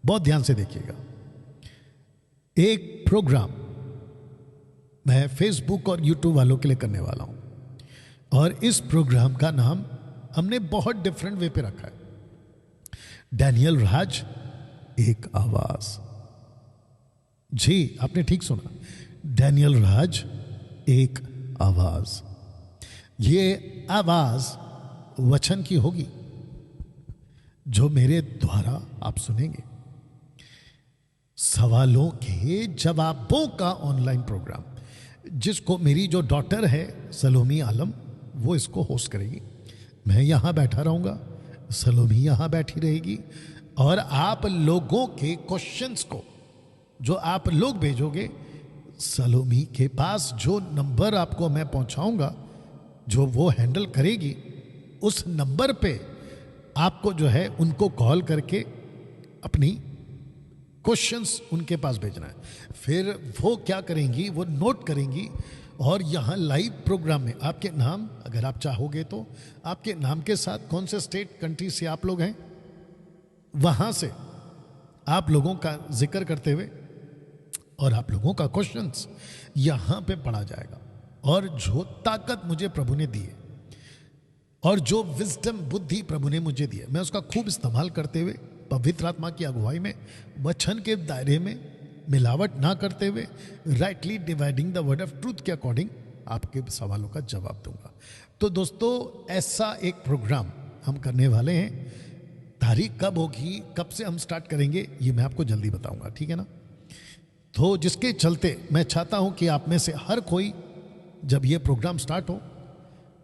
बहुत ध्यान से देखिएगा। एक प्रोग्राम मैं फेसबुक और यूट्यूब वालों के लिए करने वाला हूं, और इस प्रोग्राम का नाम हमने बहुत डिफरेंट वे पे रखा है, डैनियल राज एक आवाज। जी, आपने ठीक सुना, डैनियल राज एक आवाज। ये आवाज वचन की होगी जो मेरे द्वारा आप सुनेंगे। सवालों के जवाबों का ऑनलाइन प्रोग्राम, जिसको मेरी जो डॉटर है सलोमी आलम, वो इसको होस्ट करेगी। मैं यहां बैठा रहूंगा, सलोमी यहां बैठी रहेगी, और आप लोगों के क्वेश्चंस को जो आप लोग भेजोगे, सलोमी के पास जो नंबर आपको मैं पहुंचाऊंगा, जो वो हैंडल करेगी, उस नंबर पे आपको जो है उनको कॉल करके अपनी क्वेश्चंस उनके पास भेजना है। फिर वो क्या करेंगी, वो नोट करेंगी, और यहाँ लाइव प्रोग्राम में आपके नाम, अगर आप चाहोगे तो आपके नाम के साथ कौन से स्टेट कंट्री से आप लोग हैं, वहाँ से आप लोगों का जिक्र करते हुए और आप लोगों का क्वेश्चंस यहाँ पे पढ़ा जाएगा। और जो ताकत मुझे प्रभु ने दी है और जो विजडम, बुद्धि प्रभु ने मुझे दी है, मैं उसका खूब इस्तेमाल करते हुए पवित्र आत्मा की अगुवाई में, वचन के दायरे में मिलावट ना करते हुए, rightly dividing the word of truth के अकॉर्डिंग आपके सवालों का जवाब दूंगा। तो दोस्तों, ऐसा एक प्रोग्राम हम करने वाले हैं। तारीख कब होगी, कब से हम स्टार्ट करेंगे, ये मैं आपको जल्दी बताऊंगा, ठीक है ना। तो जिसके चलते मैं चाहता हूं कि आप में से हर कोई, जब ये प्रोग्राम स्टार्ट हो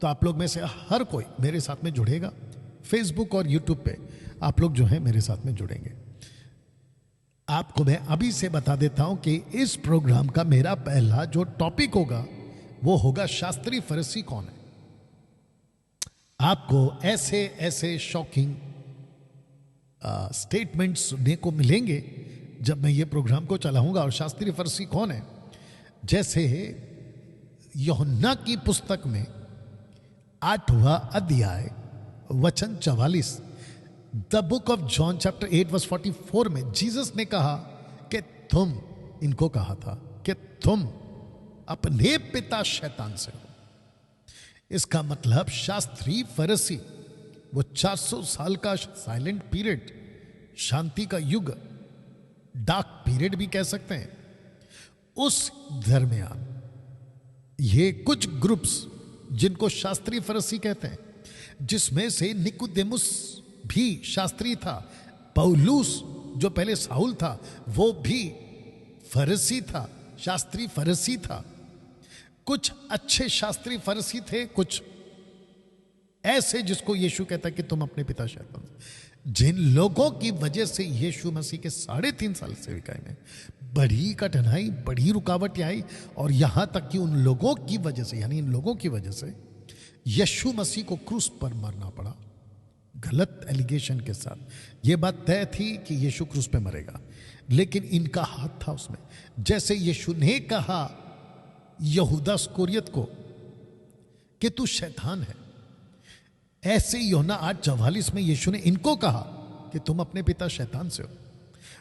तो आप लोग में से हर कोई मेरे साथ में जुड़ेगा। फेसबुक और यूट्यूब पे आप लोग जो है मेरे साथ में जुड़ेंगे। आपको मैं अभी से बता देता हूं कि इस प्रोग्राम का मेरा पहला जो टॉपिक होगा वो होगा शास्त्री फरीसी कौन है। आपको ऐसे ऐसे शॉकिंग स्टेटमेंट सुनने को मिलेंगे जब मैं ये प्रोग्राम को चलाऊंगा। और शास्त्री फरीसी कौन है, जैसे यूहन्ना की पुस्तक में 8वां अध्याय वचन 44, the book of John chapter 8 verse 44 में जीसस ने कहा कि तुम, इनको कहा था कि तुम अपने पिता शैतान से हो। इसका मतलब शास्त्री फरीसी, वो 400 साल का साइलेंट पीरियड, शांति का युग, डार्क पीरियड भी कह सकते हैं, उस दरमियान ये कुछ ग्रुप्स जिनको शास्त्री फरीसी कहते हैं, जिसमें से निकुदेमुस भी शास्त्री था, पौलुस जो पहले साउल था वो भी फरीसी था, शास्त्री फरीसी था। कुछ अच्छे शास्त्री फरीसी थे, कुछ ऐसे जिसको यीशु कहता है कि तुम अपने पिता शैतान, जिन लोगों की वजह से यीशु मसीह के 3.5 साल सेविकाई में बड़ी कठिनाई, बड़ी रुकावट आई, और यहां तक कि उन लोगों की वजह से, यानी इन लोगों की वजह से यीशु मसीह को क्रूस पर मरना पड़ा, गलत एलिगेशन के साथ। यह बात तय थी कि यीशु क्रूस पे मरेगा, लेकिन इनका हाथ था उसमें। जैसे यीशु ने कहा यहूदा इस्करियोत को कि तू शैतान है, ऐसे यूहन्ना 8:44 में यीशु ने इनको कहा कि तुम अपने पिता शैतान से हो।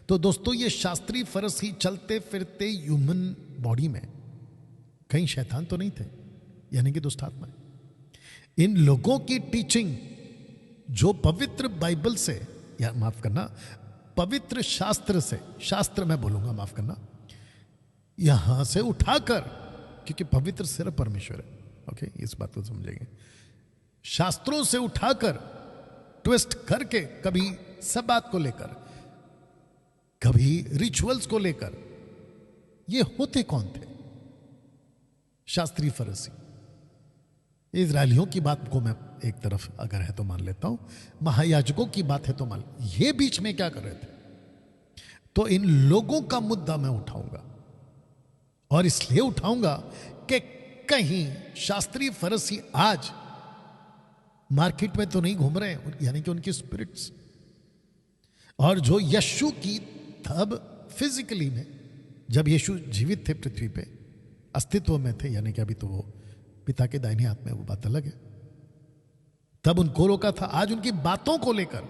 तो दोस्तों, ये शास्त्री फरीसी चलते फिरते ह्यूमन बॉडी में कहीं शैतान तो नहीं थे, यानी कि दुष्ट आत्मा। इन लोगों की टीचिंग जो पवित्र बाइबल से, या माफ करना, पवित्र शास्त्र से, शास्त्र मैं बोलूंगा, माफ करना, यहां से उठाकर, क्योंकि पवित्र सिर्फ परमेश्वर है, ओके, इस बात को समझेंगे। शास्त्रों से उठाकर ट्विस्ट करके, कभी सबात को लेकर, कभी रिचुअल्स को लेकर, ये होते कौन थे? शास्त्री फरीसी। इजरायलियों की बात को मैं एक तरफ अगर है तो मान लेता हूं, महायाजकों की बात है तो मान, ये बीच में क्या कर रहे थे? तो इन लोगों का मुद्दा मैं उठाऊंगा, और इसलिए उठाऊंगा कि कहीं शास्त्री फरीसी आज मार्केट में तो नहीं घूम रहे हैं, यानी कि उनकी स्पिरिट्स, और जो यीशु की तब फिजिकली में, जब यीशु जीवित थे, पृथ्वी पे अस्तित्व में थे, यानी कि अभी तो वो पिता के दाहिने हाथ में, वो बात अलग है, तब उनको रोका था। आज उनकी बातों को लेकर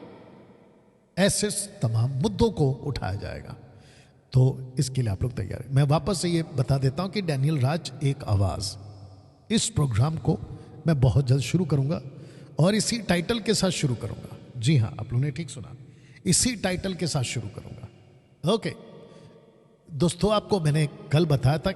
ऐसे तमाम मुद्दों को उठाया जाएगा। तो इसके लिए आप लोग तैयार हैं। मैं वापस से ये बता देता हूं कि डैनियल राज एक आवाज़, इस प्रोग्राम को मैं बहुत जल्द शुरू करूंगा और इसी टाइटल के साथ शुरू करूंगा। जी हाँ, आप लोगों ने ठीक सुना, इसी टाइटल के साथ शुरू करूंगा। ओके दोस्तों, आपको मैंने कल बताया था